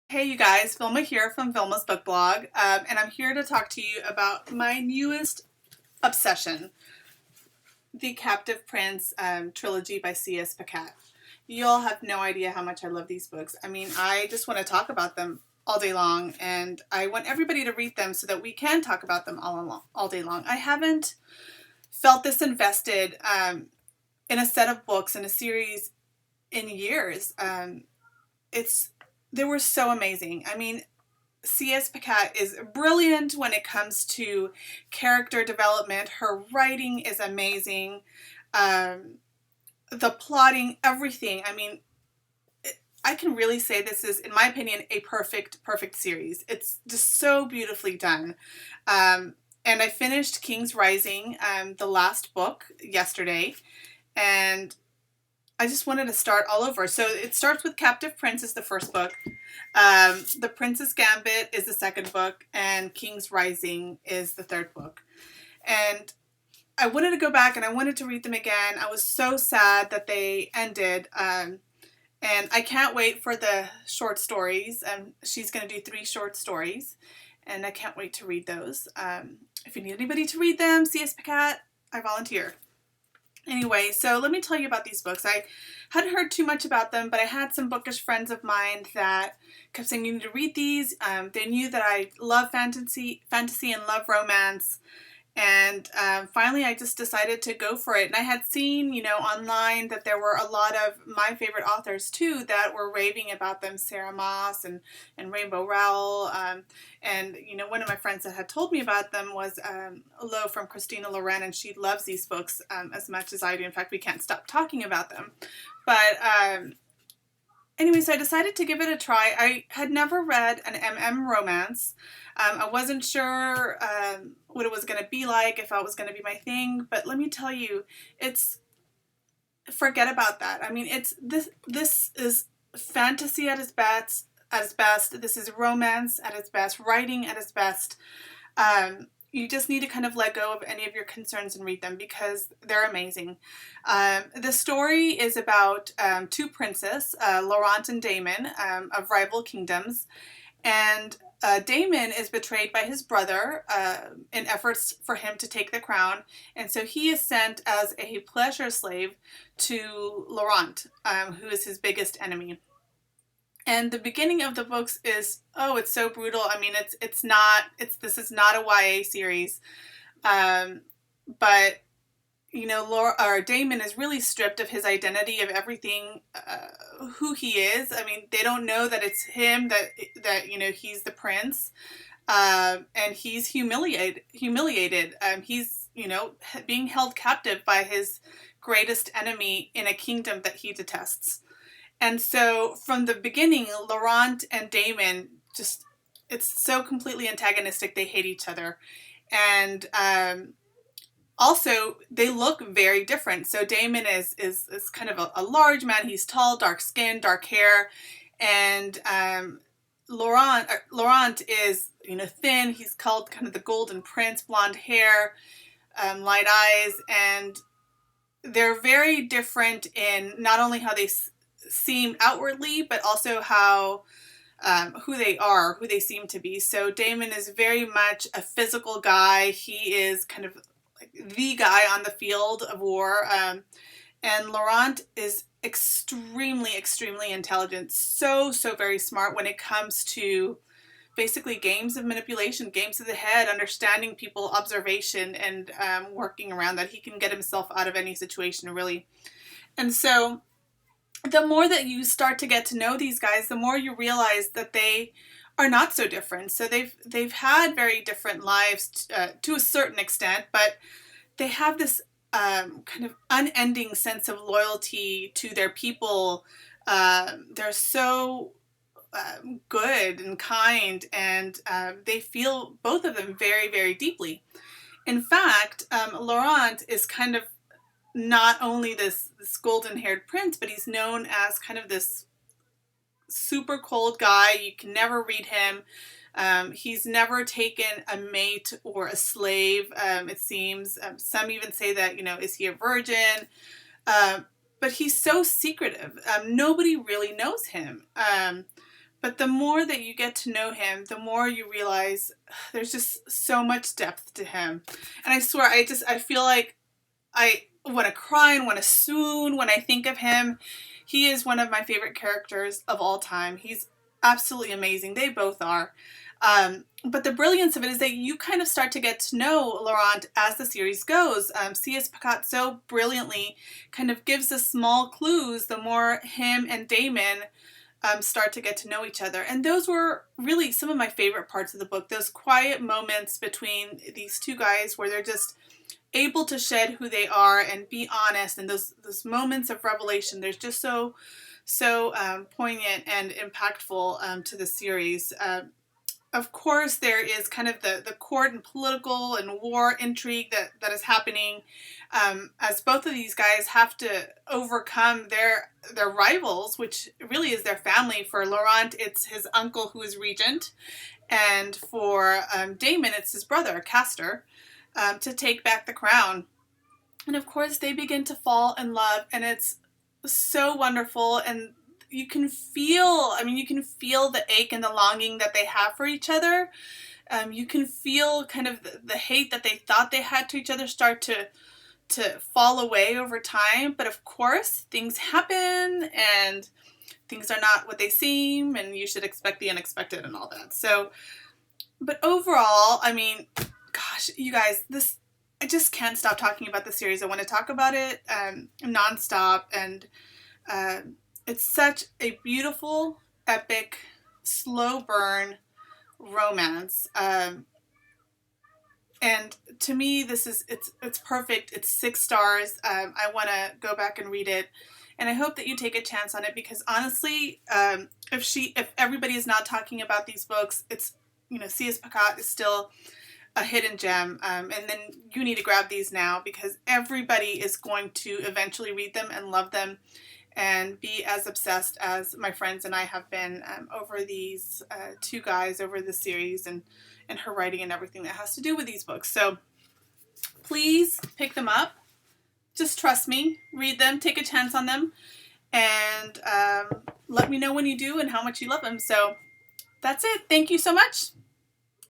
Hey you guys, Vilma here from Vilma's Book Blog, and I'm here to talk to you about my newest obsession, The Captive Prince Trilogy by C.S. Pacat. You'll have no idea how much I love these books. I mean, I just want to talk about them all day long, and I want everybody to read them so that we can talk about them all day long. I haven't felt this invested in a set of books in a series in years. It's They were so amazing. I mean, C.S. Pacat is brilliant when it comes to character development. Her writing is amazing. Um, the plotting, everything. I mean, I can really say this is, in my opinion, a perfect series. It's just so beautifully done. Um, and I finished King's Rising, the last book, yesterday, and I just wanted to start all over. So it starts with Captive Prince is the first book. The Princess Gambit is the second book, and King's Rising is the third book. And I wanted to go back and I wanted to read them again. I was so sad that they ended. And I can't wait for the short stories. She's going to do 3 short stories, and I can't wait to read those. If you need anybody to read them, C.S. Pacat, I volunteer. Anyway, so let me tell you about these books. I hadn't heard too much about them, but I had some bookish friends of mine that kept saying you need to read these. They knew that I love fantasy and love romance. And finally, I just decided to go for it. And I had seen, online that there were a lot of my favorite authors, too, that were raving about them. Sarah Moss and Rainbow Rowell. And, one of my friends that had told me about them was Lo from Christina Loren, and she loves these books as much as I do. In fact, we can't stop talking about them. But anyway, so I decided to give it a try. I had never read an MM romance. I wasn't sure what it was going to be like, if that was going to be my thing. But let me tell you, forget about that. I mean, this is fantasy at its best. This is romance at its best, writing at its best. You just need to kind of let go of any of your concerns and read them because they're amazing. The story is about 2 princes, Laurent and Damon, of rival kingdoms. And Damon is betrayed by his brother in efforts for him to take the crown. And so he is sent as a pleasure slave to Laurent, who is his biggest enemy. And the beginning of the books is, it's so brutal. I mean, this is not a YA series. But Damon is really stripped of his identity, of everything, who he is. I mean, they don't know that it's him, that he's the prince, and he's humiliated. He's being held captive by his greatest enemy in a kingdom that he detests. And so from the beginning, Laurent and Damon it's so completely antagonistic. They hate each other, and also, they look very different. So Damon is kind of a large man. He's tall, dark skin, dark hair. And Laurent is, thin. He's called kind of the Golden Prince, blonde hair, light eyes. And they're very different in not only how they seem outwardly, but also how who they are, who they seem to be. So Damon is very much a physical guy. He is kind of the guy on the field of war. And Laurent is extremely intelligent. So very smart when it comes to basically games of manipulation, games of the head, understanding people, observation, and working around that. He can get himself out of any situation, really. And so the more that you start to get to know these guys, the more you realize that they are not so different. So they've had very different lives to a certain extent, but they have this kind of unending sense of loyalty to their people. They're so good and kind, and they feel, both of them, very deeply. In fact, Laurent is kind of not only this golden-haired prince, but he's known as kind of this super cold guy. You can never read him. He's never taken a mate or a slave, it seems. Some even say that, is he a virgin? But he's so secretive. Nobody really knows him. But the more that you get to know him, the more you realize there's just so much depth to him. And I swear, I feel like I want to cry and want to swoon when I think of him. He is one of my favorite characters of all time. He's absolutely amazing. They both are. But the brilliance of it is that you kind of start to get to know Laurent as the series goes. C.S. Pacat so brilliantly kind of gives us small clues the more him and Damon start to get to know each other. And those were really some of my favorite parts of the book. Those quiet moments between these two guys where they're just able to shed who they are and be honest. And those moments of revelation, there's just so poignant and impactful to the series. Of course, there is kind of the court and political and war intrigue that is happening as both of these guys have to overcome their rivals, which really is their family. For Laurent, it's his uncle who is regent, and for Damon, it's his brother, Castor, to take back the crown. And of course, they begin to fall in love, and it's so wonderful. And you can feel the ache and the longing that they have for each other. You can feel kind of the hate that they thought they had to each other start to fall away over time. But of course, things happen and things are not what they seem, and you should expect the unexpected and all that. So, but overall, I mean, gosh, you guys, I just can't stop talking about the series. I want to talk about it nonstop, and it's such a beautiful, epic, slow burn romance. And to me, it's perfect. It's 6 stars. I want to go back and read it, and I hope that you take a chance on it, because honestly, if everybody is not talking about these books, it's, C.S. Pacat is still a hidden gem, and then you need to grab these now, because everybody is going to eventually read them and love them and be as obsessed as my friends and I have been over these 2 guys, over the series and her writing and everything that has to do with these books. So please pick them up. Just trust me. Read them. Take a chance on them. And let me know when you do and how much you love them. So that's it. Thank you so much.